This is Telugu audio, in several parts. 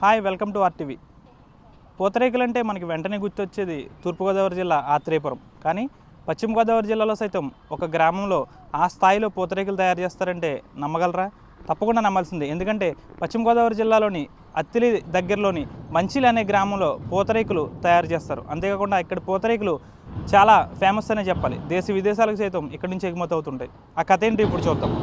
Hi, welcome to RTV. పూతరేకులు అంటే మనకి వెంటనే గుర్తొచ్చేది తూర్పుగోదావరి జిల్లా ఆత్రేయపురం. కానీ పశ్చిమ గోదావరి జిల్లాలో సైతం ఒక గ్రామంలో ఆ స్థాయిలో పూతరేకులు తయారు చేస్తారంటే నమ్మగలరా? తప్పకుండా నమ్మాల్సిందే. ఎందుకంటే పశ్చిమ గోదావరి జిల్లాలోని అత్తిలి దగ్గరలోని మంచిలి అనే గ్రామంలో పూతరేకులు తయారు చేస్తారు. అంతేకాకుండా ఇక్కడ పూతరేకులు చాలా ఫేమస్ అనే చెప్పాలి. దేశ విదేశాలకు సైతం ఇక్కడి నుంచి ఎగుమతి అవుతుంటాయి. ఆ కథ ఏంటి ఇప్పుడు చూద్దాం.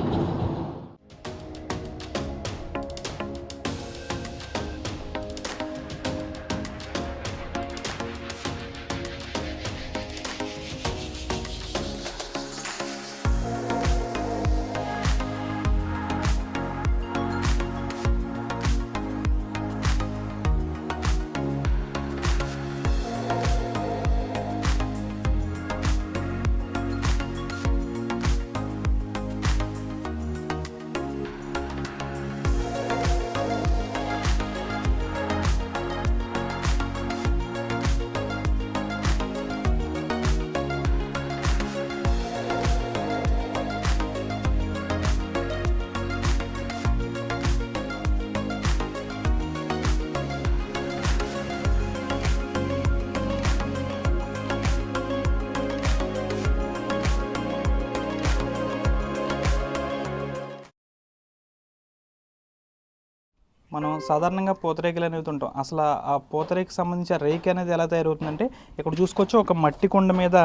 మనం సాధారణంగా పూతరేకులు అనేది ఉంటాం. అసలు ఆ పూతరేకు సంబంధించిన రేకు అనేది ఎలా తయారవుతుందంటే ఇక్కడ చూసుకోవచ్చు. ఒక మట్టి కుండ మీద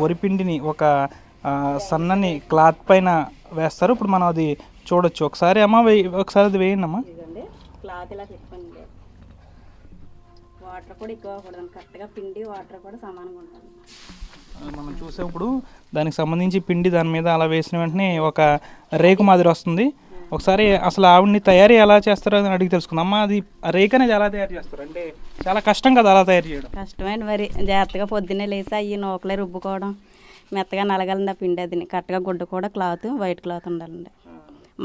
వరిపిండిని ఒక సన్నని క్లాత్ పైన వేస్తారు. ఇప్పుడు మనం అది చూడొచ్చు. ఒకసారి అమ్మ ఒకసారి అది వేయండి అమ్మా. క్లాత్ ఇలా తిప్పండి. వాటర్ కూడా ఎక్కువ కూడదు, కరెక్ట్గా పిండి వాటర్ కూడా సమానంగా ఉండాలి. మనం చూసేప్పుడు దానికి సంబంధించి పిండి దాని మీద అలా వేసిన వెంటనే ఒక రేకు మాదిరి వస్తుంది. ఒకసారి అసలు ఆవిడ్ని తయారీ ఎలా చేస్తారో అని అడిగి తెలుసుకుందాం. అమ్మ, అది రేక్ అనేది ఎలా తయారు చేస్తారు? అంటే చాలా కష్టం కదా అలా తయారు చేయడం. కష్టమైన మరి జాగ్రత్తగా పొద్దున్నే లేసి అవి నూకలే రుబ్బుకోవడం, మెత్తగా నలగాలండి ఆ పిండి. అది కరెక్ట్గా గుడ్డ కూడా క్లాత్ వైట్ క్లాత్ ఉండాలండి.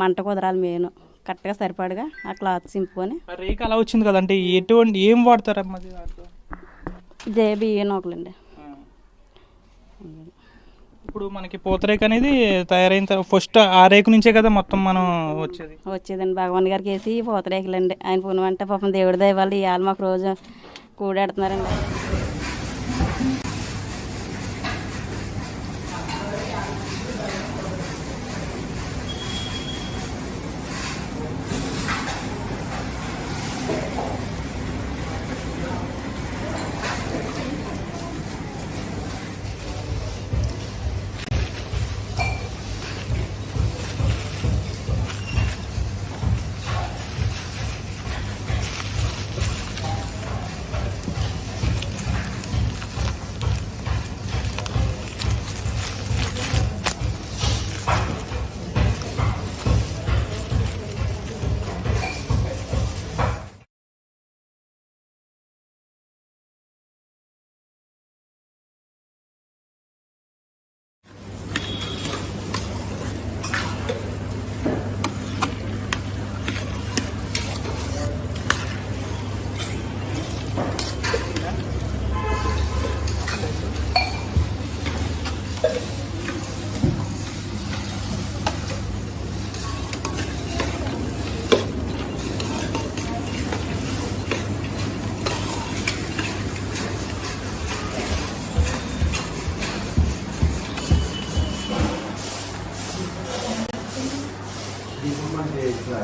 మంట కుదరాలి మెయిన్. కరెక్ట్గా సరిపడగా ఆ క్లాత్ సింపుకొని. రేక్ అలా వచ్చింది కదంటే ఎటువంటి ఏం వాడతారమ్మా? జేబీ నూకలండి. ఇప్పుడు మనకి పూతరేకు అనేది తయారైన తర్వాత ఫస్ట్ ఆ రేకు నుంచే కదా మొత్తం మనం వచ్చేదండి. భగవాన్ గారికి వేసి పూతరేకులండి. ఆయన పుణ్యమంటే పాపం దేవుడి దయ వాళ్ళు ఇవాళ మాకు రోజు కూడాడుతున్నారండి.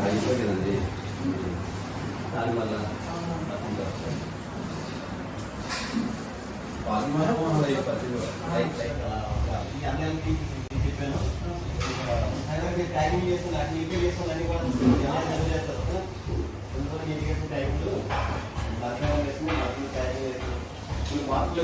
అయిపోయిందండి దానివల్ల ట్యాగింగ్ చేసుకుని అన్ని చేసుకుని అన్ని కూడా చేస్తారు. టైంలో బర్త్ వేసుకుని ట్యాగింగ్ చేసుకుని మార్కులు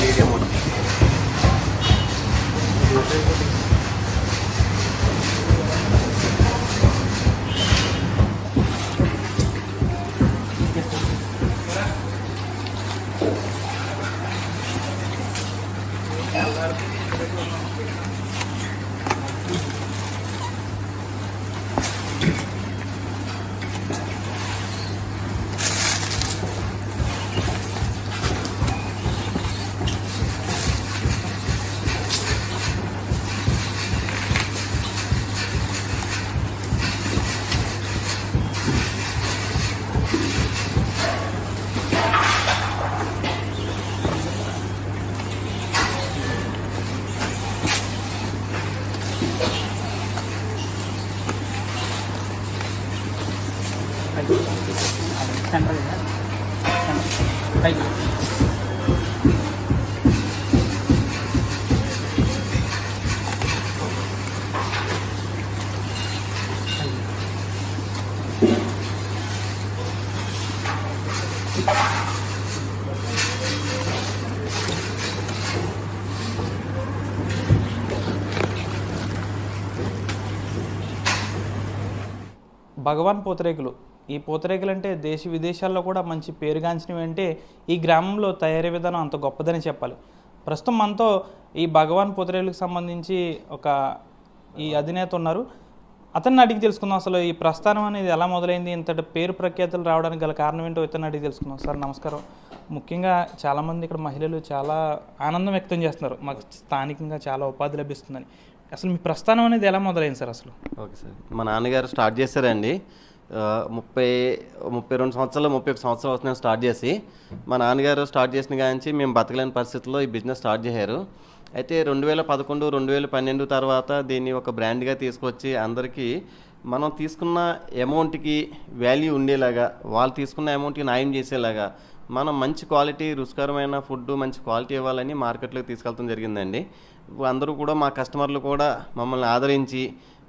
మీడియం భగవాన్ పూతరేకులు. ఈ పూతరేకులు అంటే దేశ విదేశాల్లో కూడా మంచి పేరుగాంచినవి. అంటే ఈ గ్రామంలో తయారీ విధానం అంత గొప్పదని చెప్పాలి. ప్రస్తుతం మనతో ఈ భగవాన్ పూతరేకులకు సంబంధించి ఈ అధినేత ఉన్నారు. అతన్ని అడిగి తెలుసుకుందాం అసలు ఈ ప్రస్థానం అనేది ఎలా మొదలైంది, ఇంతటి పేరు ప్రఖ్యాతులు రావడానికి గల కారణం ఏంటో ఇతన్ని అడిగి తెలుసుకుందాం. సార్ నమస్కారం. ముఖ్యంగా చాలామంది ఇక్కడ మహిళలు చాలా ఆనందం వ్యక్తం చేస్తున్నారు, మాకు స్థానికంగా చాలా ఉపాధి లభిస్తుందని. అసలు మీ ప్రస్థానం అనేది ఎలా మొదలైంది సార్ అసలు? ఓకే సార్, మా నాన్నగారు స్టార్ట్ చేశారండి. 32 సంవత్సరాలు 31 సంవత్సరాలు అవుతున్నాయి స్టార్ట్ చేసి. మా నాన్నగారు స్టార్ట్ చేసిన కాంచి మేము బతకలేని పరిస్థితుల్లో ఈ బిజినెస్ స్టార్ట్ చేశారు. అయితే 2011 2012 తర్వాత దీన్ని ఒక బ్రాండ్గా తీసుకొచ్చి అందరికీ మనం తీసుకున్న అమౌంట్కి వాల్యూ ఉండేలాగా, వాళ్ళు తీసుకున్న అమౌంట్కి న్యాయం చేసేలాగా మనం మంచి క్వాలిటీ రుచికరమైన ఫుడ్ మంచి క్వాలిటీ ఇవ్వాలని మార్కెట్లోకి తీసుకెళ్తాం జరిగిందండి. అందరూ కూడా మా కస్టమర్లు కూడా మమ్మల్ని ఆదరించి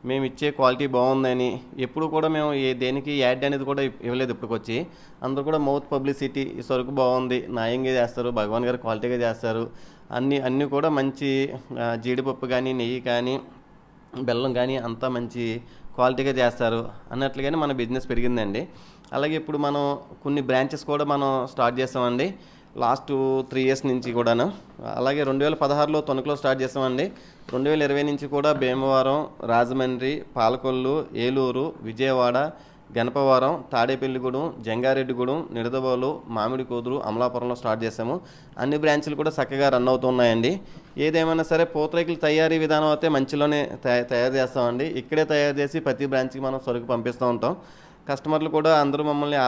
మేము ఇచ్చే క్వాలిటీ బాగుందని, ఎప్పుడు కూడా మేము దేనికి యాడ్ అనేది కూడా ఇవ్వలేదు ఇప్పటికొచ్చి. అందరూ కూడా మౌత్ పబ్లిసిటీ, ఈ సరుకు బాగుంది, న్యాయంగా చేస్తారు, భగవాన్ గారు క్వాలిటీగా చేస్తారు, అన్నీ కూడా మంచి జీడిపప్పు కానీ నెయ్యి కానీ బెల్లం కానీ అంతా మంచి క్వాలిటీగా చేస్తారు అన్నట్లుగానే మన బిజినెస్ పెరిగిందండి. అలాగే ఇప్పుడు మనం కొన్ని బ్రాంచెస్ కూడా మనం స్టార్ట్ చేస్తామండి లాస్ట్ 3 ఇయర్స్ నుంచి కూడాను. అలాగే 2016లో తణుకులో స్టార్ట్ చేస్తామండి. 2020 నుంచి కూడా భీమవరం, రాజమండ్రి, పాలకొల్లు, ఏలూరు, విజయవాడ, గణపవరం, తాడేపల్లిగూడెం, జంగారెడ్డిగూడెం, నిడదవోలు, మామిడికోదురు, అమలాపురంలో స్టార్ట్ చేసాము. అన్ని బ్రాంచ్లు కూడా చక్కగా రన్ అవుతున్నాయండి. ఏదేమైనా సరే పూతరేకుల తయారీ విధానం అయితే మంచిలోనే తయారు చేస్తామండి. ఇక్కడే తయారు చేసి ప్రతి బ్రాంచ్కి మనం సరుకు పంపిస్తూ ఉంటాం. కస్టమర్లు కూడా అందరూ మమ్మల్ని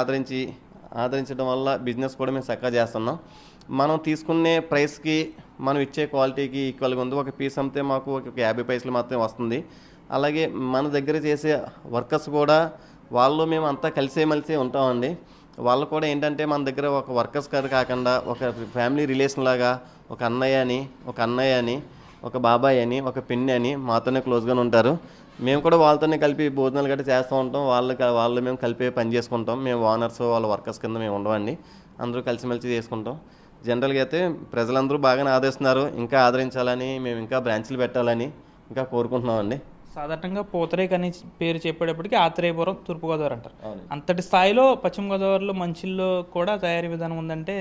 ఆదరించడం వల్ల బిజినెస్ కూడా మేము చక్కగా చేస్తున్నాం. మనం తీసుకునే ప్రైస్కి మనం ఇచ్చే క్వాలిటీకి ఈక్వల్గా ఉంది. ఒక పీస్ అమ్మితే మాకు ఒక 50 పైసలు మాత్రమే వస్తుంది. అలాగే మన దగ్గర చేసే వర్కర్స్ కూడా వాళ్ళు మేము అంతా కలిసేమలిసి ఉంటామండి. వాళ్ళు కూడా ఏంటంటే మన దగ్గర ఒక వర్కర్స్ కాకుండా ఒక ఫ్యామిలీ రిలేషన్ లాగా ఒక అన్నయ్య అని ఒక బాబాయ్ అని ఒక పిన్ని అని మాతోనే క్లోజ్గానే ఉంటారు. మేము కూడా వాళ్ళతోనే కలిపి భోజనాలు గట్రా చేస్తూ ఉంటాం. వాళ్ళు మేము కలిపి పని చేసుకుంటాం. మేము ఓనర్స్ వాళ్ళ వర్కర్స్ కింద మేము ఉండవండి. అందరూ కలిసిమెలిసి చేసుకుంటాం. జనరల్గా అయితే ప్రజలందరూ బాగానే ఆదరిస్తున్నారు. ఇంకా ఆదరించాలని, మేము ఇంకా బ్రాంచ్లు పెట్టాలని ఇంకా కోరుకుంటున్నామండి. సాధారణంగా పూతరేకు అని పేరు చెప్పేటప్పటికి ఆత్రేయపురం, తూర్పుగోదావరి అంటారు. అంతటి స్థాయిలో పశ్చిమ గోదావరిలో మంచిల్లో కూడా తయారీ విధానం ఉందంటే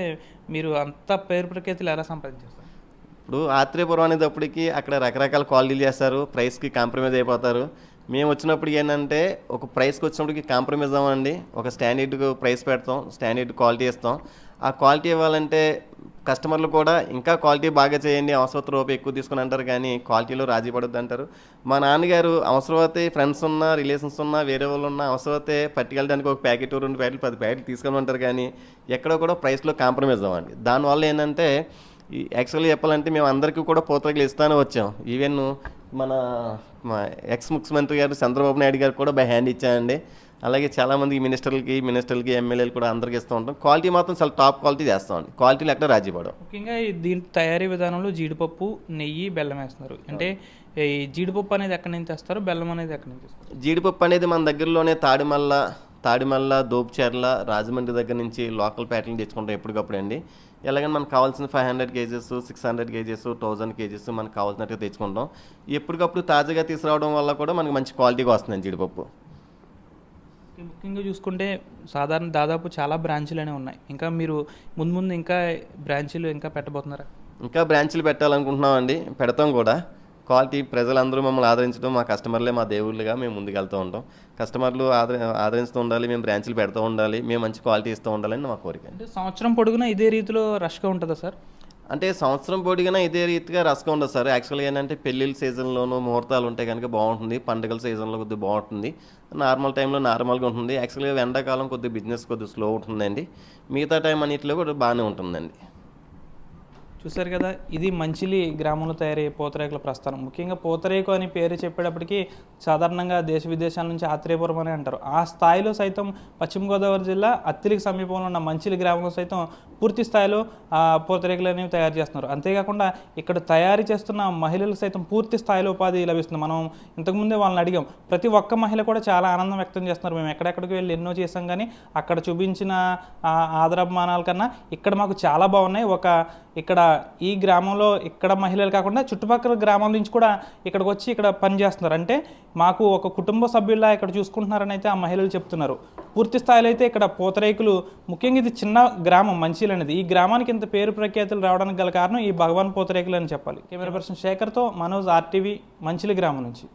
మీరు అంత పేరు ప్రఖ్యాతులు ఎలా సంపాదించారు? ఇప్పుడు ఆత్రేయపురం అనేటప్పటికి అక్కడ రకరకాల క్వాలిటీలు చేస్తారు, ప్రైస్కి కాంప్రమైజ్ అయిపోతారు. మేము వచ్చినప్పటికి ఏంటంటే ఒక ప్రైస్కి వచ్చినప్పటికి కాంప్రమైజ్ అవ్వండి, ఒక స్టాండర్డ్ ప్రైస్ పెడతాం, స్టాండర్డ్ క్వాలిటీ ఇస్తాం. ఆ క్వాలిటీ ఇవ్వాలంటే కస్టమర్లు కూడా ఇంకా క్వాలిటీ బాగా చేయండి, అవసరం రూపాయి ఎక్కువ తీసుకుని అంటారు, కానీ క్వాలిటీలో రాజీ పడొద్దు అంటారు. మా నాన్నగారు అవసరమైతే ఫ్రెండ్స్ ఉన్నా, రిలేషన్స్ ఉన్నా, వేరే వాళ్ళు ఉన్నా అవసరమైతే పట్టుకెళ్ళడానికి ఒక ప్యాకెట్ 2 ప్యాకెట్లు 10 ప్యాకెట్లు తీసుకోమంటారు, కానీ ఎక్కడో కూడా ప్రైస్లో కాంప్రమైజ్ అవ్వండి. దానివల్ల ఏంటంటే యాక్చువల్గా చెప్పాలంటే మేము అందరికీ కూడా పూతరేకులు ఇస్తానే వచ్చాం. ఈవెన్ మా ఎక్స్ ముఖ్యమంత్రి గారు చంద్రబాబు నాయుడు గారు కూడా బై హ్యాండ్ ఇచ్చానండి. అలాగే చాలామంది మినిస్టర్లకి ఎమ్మెల్యేలు కూడా అందరికీ ఇస్తూ ఉంటాం. క్వాలిటీ మాత్రం చాలా టాప్ క్వాలిటీ చేస్తామండి. క్వాలిటీలు ఎక్కడ రాజీ పడవు. ముఖ్యంగా దీని తయారీ విధానంలో జీడిపప్పు, నెయ్యి, బెల్లం వేస్తున్నారు. అంటే ఈ జీడిపప్పు అనేది ఎక్కడి నుంచి తెస్తారు, బెల్లం అనేది ఎక్కడి నుంచి తెస్తారు? జీడిపప్పు అనేది మన దగ్గరలోనే తాడిమల్ల, దోపుచెర్ల, రాజమండ్రి దగ్గర నుంచి లోకల్ ప్యాటర్న్ తెచ్చుకుంటాం ఎప్పటికప్పుడు అండి. ఎలాగని మనకు కావాల్సిన 500 కేజెస్ 600 కేజెస్ 1000 కేజెస్ మనకు కావాల్సినట్టుగా తెచ్చుకుంటాం. ఎప్పటికప్పుడు తాజాగా తీసుకురావడం వల్ల కూడా మనకి మంచి క్వాలిటీగా వస్తుందండి జీడిపప్పు. ముఖ్యంగా చూసుకుంటే దాదాపు చాలా బ్రాంచులనే ఉన్నాయి. ఇంకా మీరు ముందు ముందు ఇంకా బ్రాంచీలు ఇంకా పెట్టబోతున్నారా? ఇంకా బ్రాంచ్లు పెట్టాలనుకుంటున్నామండి, పెడతాం కూడా. క్వాలిటీ ప్రజలందరూ మమ్మల్ని ఆదరించడం, మా కస్టమర్లే మా దేవుళ్ళుగా మేము ముందుకెళ్తూ ఉంటాం. కస్టమర్లు ఆదరిస్తూ ఉండాలి, మేము బ్రాంచ్లు పెడుతూ ఉండాలి, మేము మంచి క్వాలిటీ ఇస్తూ ఉండాలని మా కోరిక. అంటే సంవత్సరం పొడుగునా ఇదే రీతిలో రష్గా ఉంటుందా సార్? అంటే సంవత్సరం పొడిగినా ఇదే రీతిగా రస్గా ఉండదు సార్. యాక్చువల్గా ఏంటంటే పెళ్ళిళ్ళ సీజన్లోనూ ముహూర్తాలు ఉంటే కనుక బాగుంటుంది, పండుగల సీజన్లో కొద్దిగా బాగుంటుంది, నార్మల్ టైంలో నార్మల్గా ఉంటుంది. యాక్చువల్గా ఎండాకాలం కొద్దిగా బిజినెస్ కొద్దిగా స్లో ఉంటుందండి, మిగతా టైం అన్నింటిలో కూడా బాగానే ఉంటుందండి. చూశారు కదా, ఇది మంచిలి గ్రామంలో తయారయ్యే పూతరేకుల ప్రస్థానం. ముఖ్యంగా పూతరేకు అని పేరు చెప్పేటప్పటికి సాధారణంగా దేశ విదేశాల నుంచి ఆత్రేయపురం అని అంటారు. ఆ స్థాయిలో సైతం పశ్చిమ గోదావరి జిల్లా అత్తిలికి సమీపంలో ఉన్న మంచిలి గ్రామంలో సైతం పూర్తి స్థాయిలో పూతరేకులు అనేవి తయారు చేస్తున్నారు. అంతేకాకుండా ఇక్కడ తయారు చేస్తున్న మహిళలకు సైతం పూర్తి స్థాయిలో ఉపాధి లభిస్తుంది. మనం ఇంతకుముందే వాళ్ళని అడిగాం, ప్రతి ఒక్క మహిళ కూడా చాలా ఆనందం వ్యక్తం చేస్తున్నారు. మేము ఎక్కడెక్కడికి వెళ్ళి ఎన్నో చేసాం, కానీ అక్కడ చూపించిన ఆదరాభిమానాల కన్నా ఇక్కడ మాకు చాలా బాగున్నాయి. ఇక్కడ ఈ గ్రామంలో ఇక్కడ మహిళలు కాకుండా చుట్టుపక్కల గ్రామాల నుంచి కూడా ఇక్కడికి వచ్చి ఇక్కడ పని చేస్తున్నారు. అంటే మాకు ఒక కుటుంబ సభ్యుల్లా ఇక్కడ చూసుకుంటున్నారని అయితే ఆ మహిళలు చెప్తున్నారు. పూర్తి స్థాయిలో అయితే ఇక్కడ పూతరేకులు, ముఖ్యంగా ఇది చిన్న గ్రామం మంచిలి అనేది, ఈ గ్రామానికి ఇంత పేరు ప్రఖ్యాతులు రావడానికి గల కారణం ఈ భగవాన్ పూతరేకులు అని చెప్పాలి. Camera person శేఖర్తో Manoj, RTV, Manchili గ్రామం నుంచి.